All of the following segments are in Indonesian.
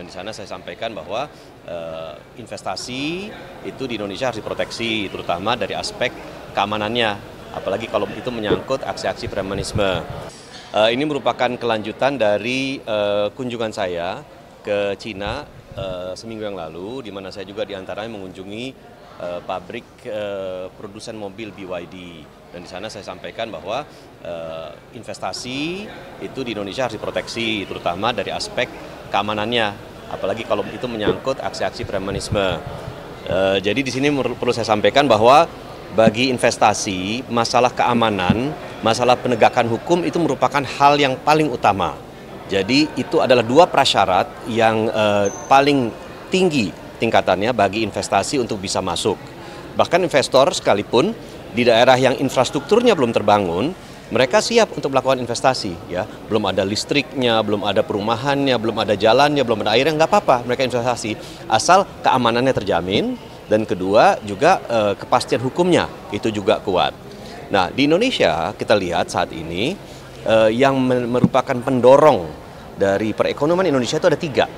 Dan di sana saya sampaikan bahwa investasi itu di Indonesia harus diproteksi, terutama dari aspek keamanannya, apalagi kalau itu menyangkut aksi-aksi premanisme. Ini merupakan kelanjutan dari kunjungan saya ke Cina seminggu yang lalu, di mana saya juga diantaranya mengunjungi pabrik produsen mobil BYD. Dan di sana saya sampaikan bahwa investasi itu di Indonesia harus diproteksi, terutama dari aspek keamanannya, apalagi kalau itu menyangkut aksi-aksi premanisme. Jadi di sini perlu saya sampaikan bahwa bagi investasi, masalah keamanan, masalah penegakan hukum itu merupakan hal yang paling utama. Jadi itu adalah dua prasyarat yang paling tinggi tingkatannya bagi investasi untuk bisa masuk. Bahkan investor sekalipun di daerah yang infrastrukturnya belum terbangun, mereka siap untuk melakukan investasi, ya. Belum ada listriknya, belum ada perumahannya, belum ada jalannya, belum ada airnya, nggak apa-apa mereka investasi, asal keamanannya terjamin, dan kedua juga kepastian hukumnya itu juga kuat. Nah, di Indonesia kita lihat saat ini yang merupakan pendorong dari perekonomian Indonesia itu ada tiga.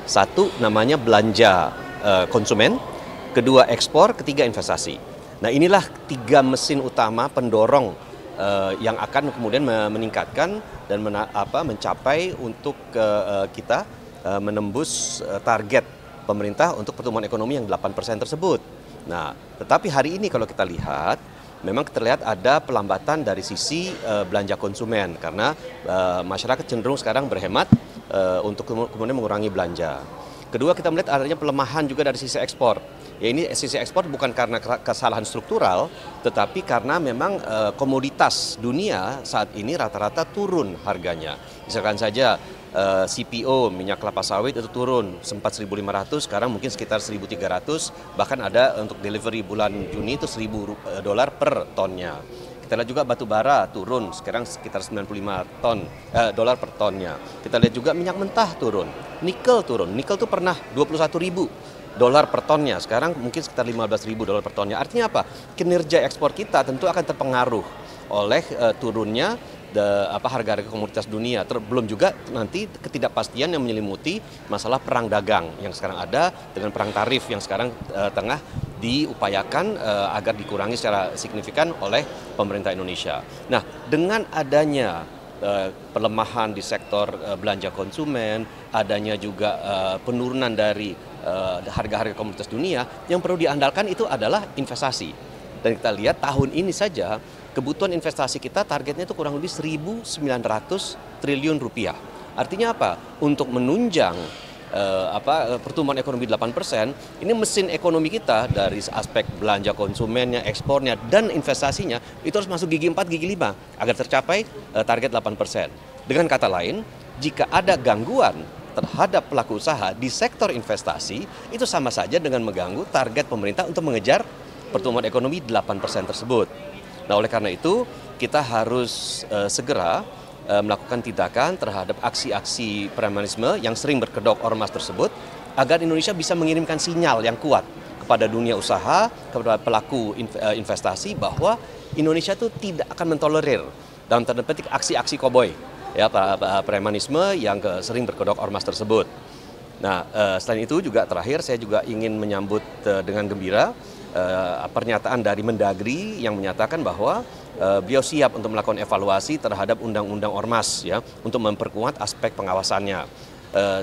Satu namanya belanja konsumen, kedua ekspor, ketiga investasi. Nah, inilah tiga mesin utama pendorong yang akan kemudian meningkatkan dan mencapai untuk kita menembus target pemerintah untuk pertumbuhan ekonomi yang 8% tersebut. Nah, tetapi hari ini kalau kita lihat, memang terlihat ada pelambatan dari sisi belanja konsumen karena masyarakat cenderung sekarang berhemat untuk kemudian mengurangi belanja. Kedua, kita melihat adanya pelemahan juga dari sisi ekspor. Ya, ini sisi ekspor bukan karena kesalahan struktural, tetapi karena memang komoditas dunia saat ini rata-rata turun harganya. Misalkan saja CPO, minyak kelapa sawit itu turun, sempat 1.500, sekarang mungkin sekitar 1.300, bahkan ada untuk delivery bulan Juni itu $1.000 per tonnya. Kita lihat juga batu bara turun, sekarang sekitar 95 dolar per tonnya. Kita lihat juga minyak mentah turun, nikel turun. Nikel tuh pernah $21.000 per tonnya, sekarang mungkin sekitar $15.000 per tonnya. Artinya apa? Kinerja ekspor kita tentu akan terpengaruh oleh turunnya harga-harga komoditas dunia. Belum juga nanti ketidakpastian yang menyelimuti masalah perang dagang yang sekarang ada dengan perang tarif yang sekarang tengah diupayakan agar dikurangi secara signifikan oleh pemerintah Indonesia. Nah, dengan adanya pelemahan di sektor belanja konsumen, adanya juga penurunan dari harga-harga komoditas dunia, yang perlu diandalkan itu adalah investasi. Dan kita lihat tahun ini saja kebutuhan investasi kita targetnya itu kurang lebih 1.900 triliun rupiah. Artinya apa? Untuk menunjang pertumbuhan ekonomi 8%, ini mesin ekonomi kita dari aspek belanja konsumennya, ekspornya, dan investasinya itu harus masuk gigi 4, gigi 5 agar tercapai target 8%. Dengan kata lain, jika ada gangguan terhadap pelaku usaha di sektor investasi, itu sama saja dengan mengganggu target pemerintah untuk mengejar pertumbuhan ekonomi 8% tersebut. Nah, oleh karena itu kita harus segera melakukan tindakan terhadap aksi-aksi premanisme yang sering berkedok ormas tersebut agar Indonesia bisa mengirimkan sinyal yang kuat kepada dunia usaha, kepada pelaku investasi bahwa Indonesia itu tidak akan mentolerir dalam tanda petik aksi-aksi koboi, ya, premanisme yang sering berkedok ormas tersebut. Nah, selain itu juga terakhir saya juga ingin menyambut dengan gembira pernyataan dari Mendagri yang menyatakan bahwa beliau siap untuk melakukan evaluasi terhadap undang-undang ormas, ya, untuk memperkuat aspek pengawasannya.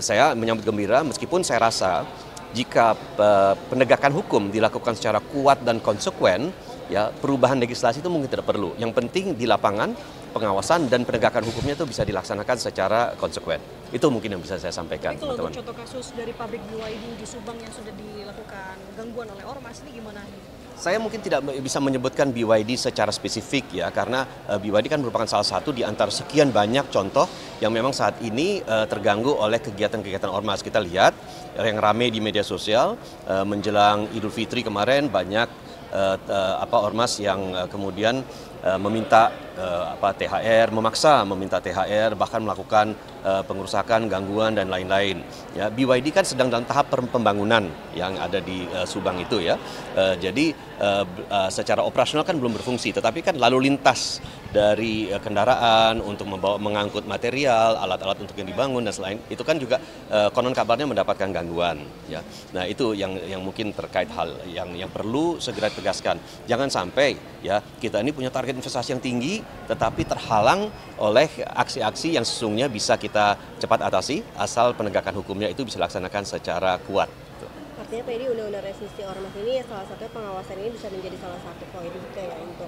Saya menyambut gembira meskipun saya rasa jika penegakan hukum dilakukan secara kuat dan konsekuen, ya, perubahan legislasi itu mungkin tidak perlu. Yang penting di lapangan pengawasan dan penegakan hukumnya itu bisa dilaksanakan secara konsekuen. Itu mungkin yang bisa saya sampaikan, teman-teman. Kalau contoh kasus dari pabrik BYD di Subang yang sudah dilakukan gangguan oleh ormas ini gimana? Saya mungkin tidak bisa menyebutkan BYD secara spesifik, ya, karena BYD kan merupakan salah satu di antara sekian banyak contoh yang memang saat ini terganggu oleh kegiatan-kegiatan ormas. Kita lihat yang ramai di media sosial menjelang Idul Fitri kemarin banyak ormas yang kemudian meminta THR, memaksa meminta THR, bahkan melakukan pengerusakan, gangguan dan lain-lain. Ya, BYD kan sedang dalam tahap pembangunan yang ada di Subang itu, ya. Jadi secara operasional kan belum berfungsi, tetapi kan lalu lintas dari kendaraan untuk mengangkut material, alat-alat untuk yang dibangun dan selain itu kan juga konon kabarnya mendapatkan gangguan ya. Nah, itu yang mungkin terkait hal yang perlu segera ditegaskan. Jangan sampai ya kita ini punya target investasi yang tinggi tetapi terhalang oleh aksi-aksi yang sesungguhnya bisa kita cepat atasi asal penegakan hukumnya itu bisa dilaksanakan secara kuat. Artinya Pak, ini undang-undang revisi ormas ini salah satunya pengawasan ini bisa menjadi salah satu poin juga ya untuk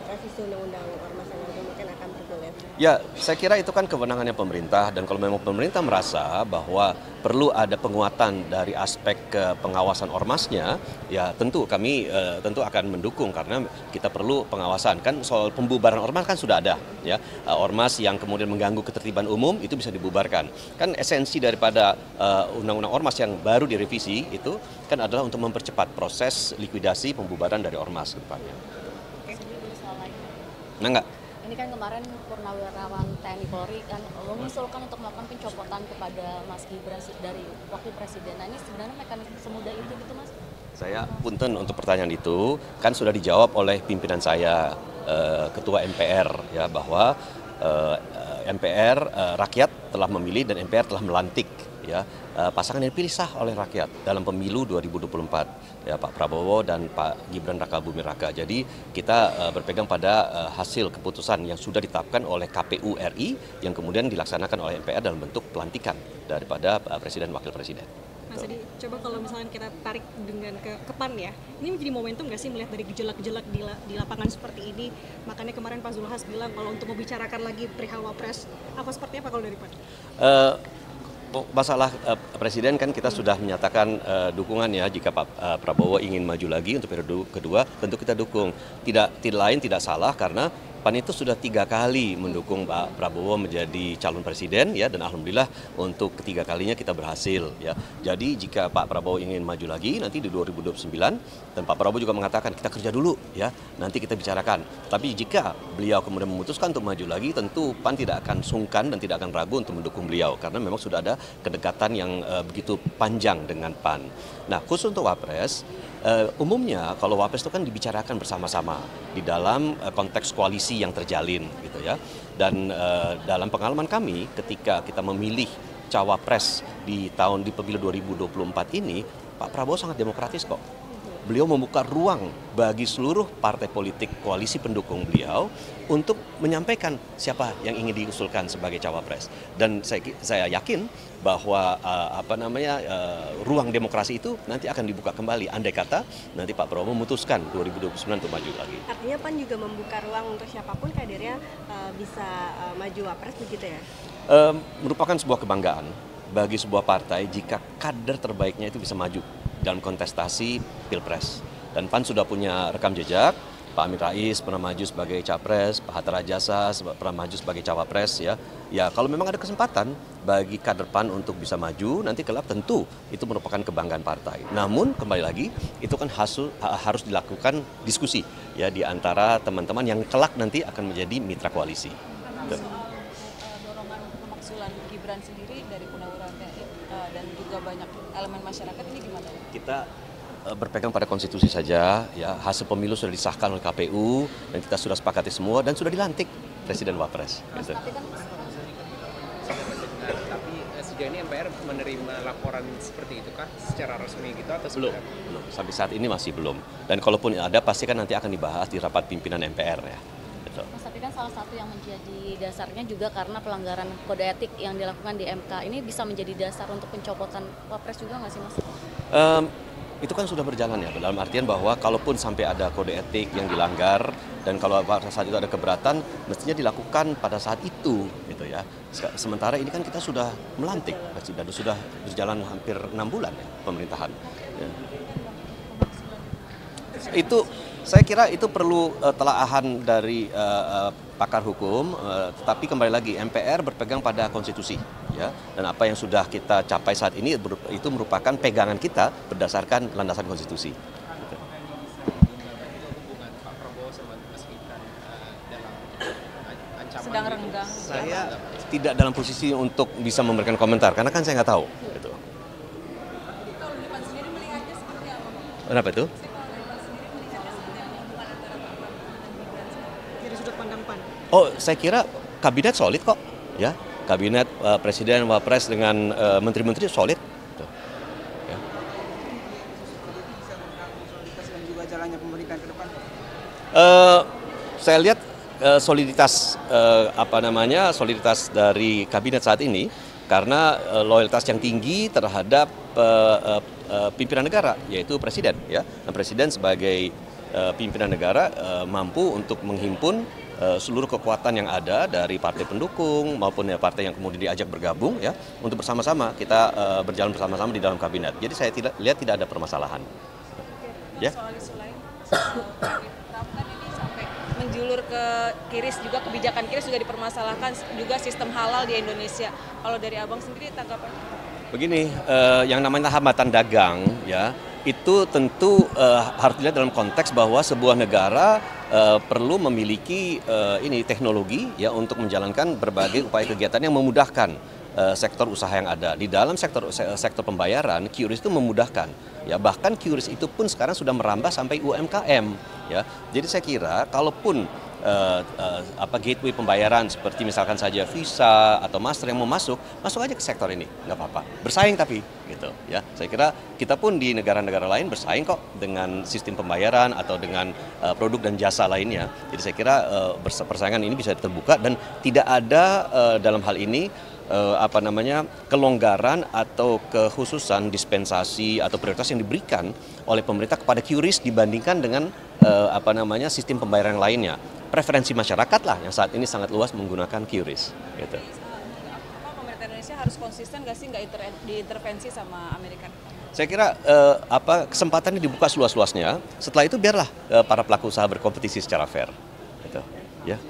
revisi undang-undang ormas yang nanti mungkin akan bergulir. Ya, saya kira itu kan kewenangannya pemerintah dan kalau memang pemerintah merasa bahwa perlu ada penguatan dari aspek pengawasan ormasnya, ya tentu kami tentu akan mendukung karena kita perlu pengawasan. Kan soal pembubaran ormas kan sudah ada ya. Ormas yang kemudian mengganggu ketertiban umum itu bisa dibubarkan. Kan esensi daripada undang-undang ormas yang baru direvisi itu kan adalah untuk mempercepat proses likuidasi pembubaran dari ormas ke depannya. Nah, enggak. Ini kan kemarin Purnawirawan TNI Polri kan mengusulkan untuk melakukan pencopotan kepada Mas Gibran dari wakil presiden. Nah, ini sebenarnya mekanisme semudah itu gitu Mas? Saya punten untuk pertanyaan itu kan sudah dijawab oleh pimpinan saya, Ketua MPR ya, bahwa MPR rakyat telah memilih dan MPR telah melantik ya pasangan yang dipilih sah oleh rakyat dalam pemilu 2024 ya, Pak Prabowo dan Pak Gibran Rakabuming Raka. Jadi kita berpegang pada hasil keputusan yang sudah ditetapkan oleh KPU RI yang kemudian dilaksanakan oleh MPR dalam bentuk pelantikan daripada Presiden Wakil Presiden. Mas Adi, coba kalau misalnya kita tarik dengan ke PAN ya, ini menjadi momentum nggak sih melihat dari gejolak-gejolak di lapangan seperti ini? Makanya kemarin Pak Zulhas bilang kalau untuk membicarakan lagi perihal Wapres, apa seperti apa kalau dari PAN? Masalah Presiden kan kita sudah menyatakan dukungan ya jika Pak Prabowo ingin maju lagi untuk periode kedua, tentu kita dukung. Tidak lain tidak salah karena PAN itu sudah 3 kali mendukung Pak Prabowo menjadi calon presiden ya, dan alhamdulillah untuk ketiga kalinya kita berhasil ya. Jadi jika Pak Prabowo ingin maju lagi nanti di 2029 dan Pak Prabowo juga mengatakan kita kerja dulu ya, nanti kita bicarakan. Tapi jika beliau kemudian memutuskan untuk maju lagi, tentu PAN tidak akan sungkan dan tidak akan ragu untuk mendukung beliau karena memang sudah ada kedekatan yang begitu panjang dengan PAN. Nah, khusus untuk Wapres, umumnya kalau Wapres itu kan dibicarakan bersama-sama di dalam konteks koalisi yang terjalin gitu ya. Dan dalam pengalaman kami ketika kita memilih cawapres di pemilu 2024 ini, Pak Prabowo sangat demokratis kok. Beliau membuka ruang bagi seluruh partai politik koalisi pendukung beliau untuk menyampaikan siapa yang ingin diusulkan sebagai cawapres. Dan saya yakin bahwa ruang demokrasi itu nanti akan dibuka kembali andai kata nanti Pak Prabowo memutuskan 2029 untuk maju lagi. Artinya PAN juga membuka ruang untuk siapapun kadernya bisa maju wapres begitu ya? Merupakan sebuah kebanggaan bagi sebuah partai jika kader terbaiknya itu bisa maju dalam kontestasi Pilpres. Dan PAN sudah punya rekam jejak, Pak Amin Rais pernah maju sebagai capres, Pak Hatta Rajasa pernah maju sebagai cawapres ya. Ya kalau memang ada kesempatan bagi kader PAN untuk bisa maju, nanti kelak tentu itu merupakan kebanggaan partai. Namun kembali lagi itu kan harus dilakukan diskusi ya di antara teman-teman yang kelak nanti akan menjadi mitra koalisi. Dorongan pemakzulan Gibran sendiri dari Purnawirawan TNI dan juga banyak elemen masyarakat ini gimana? Kita berpegang pada konstitusi saja ya, hasil pemilu sudah disahkan oleh KPU dan kita sudah sepakati semua dan sudah dilantik Presiden Wapres. Gitu. Tapi sejauh ini MPR menerima laporan seperti itu kah secara resmi gitu atau belum? Sampai saat ini masih belum. Dan kalaupun ada pasti kan nanti akan dibahas di rapat pimpinan MPR ya. Mas, tapi kan salah satu yang menjadi dasarnya juga karena pelanggaran kode etik yang dilakukan di MK ini bisa menjadi dasar untuk pencopotan Wapres juga nggak sih Mas? Itu kan sudah berjalan ya, dalam artian bahwa kalaupun sampai ada kode etik yang dilanggar dan kalau pada saat itu ada keberatan mestinya dilakukan pada saat itu gitu ya. Sementara ini kan kita sudah melantik dan sudah berjalan hampir 6 bulan ya pemerintahan. Ya. Itu saya kira itu perlu telaahan dari pakar hukum, tetapi kembali lagi MPR berpegang pada konstitusi ya, dan apa yang sudah kita capai saat ini itu merupakan pegangan kita berdasarkan landasan konstitusi. Hubungan Pak Prabowo sama Mas Gibran dalam ancaman sedang renggang. Saya tidak dalam posisi untuk bisa memberikan komentar karena kan saya nggak tahu. Gitu. Kalau di PAN sendiri melihatnya seperti apa? Kenapa itu? Dari sudut pandang PAN? Oh, saya kira kabinet solid kok, ya. Kabinet Presiden, Wapres dengan menteri-menteri solid. Gitu. Ya. Dan juga jalannya pemerintahan ke depan. Saya lihat soliditas soliditas dari kabinet saat ini karena loyalitas yang tinggi terhadap pimpinan negara, yaitu presiden, ya. Dan presiden sebagai pimpinan negara mampu untuk menghimpun seluruh kekuatan yang ada dari partai pendukung maupun ya partai yang kemudian diajak bergabung, ya, untuk bersama-sama kita berjalan bersama-sama di dalam kabinet. Jadi saya lihat tidak ada permasalahan. Ya. Soal isu lain, Trump kan ini sampai menjulur ke QRIS juga, kebijakan QRIS juga dipermasalahkan, juga sistem halal di Indonesia. Kalau dari Abang sendiri tanggapannya? Begini, yang namanya hambatan dagang, ya, itu tentu harus dilihat dalam konteks bahwa sebuah negara perlu memiliki teknologi, ya, untuk menjalankan berbagai upaya kegiatan yang memudahkan sektor usaha yang ada. Di dalam sektor pembayaran, QRIS itu memudahkan, ya, bahkan QRIS itu pun sekarang sudah merambah sampai UMKM, ya. Jadi saya kira kalaupun gateway pembayaran seperti misalkan saja Visa atau Master yang mau masuk aja ke sektor ini, nggak apa-apa, bersaing tapi gitu, ya. Saya kira kita pun di negara-negara lain bersaing kok dengan sistem pembayaran atau dengan produk dan jasa lainnya. Jadi saya kira persaingan ini bisa terbuka dan tidak ada dalam hal ini kelonggaran atau kekhususan dispensasi atau prioritas yang diberikan oleh pemerintah kepada QRIS dibandingkan dengan sistem pembayaran yang lainnya. Preferensi masyarakat lah yang saat ini sangat luas menggunakan QRIS. Gitu. Pemerintah Indonesia harus konsisten nggak sih, nggak diintervensi sama Amerika? Saya kira kesempatannya dibuka seluas-luasnya. Setelah itu biarlah para pelaku usaha berkompetisi secara fair. Gitu. Ya.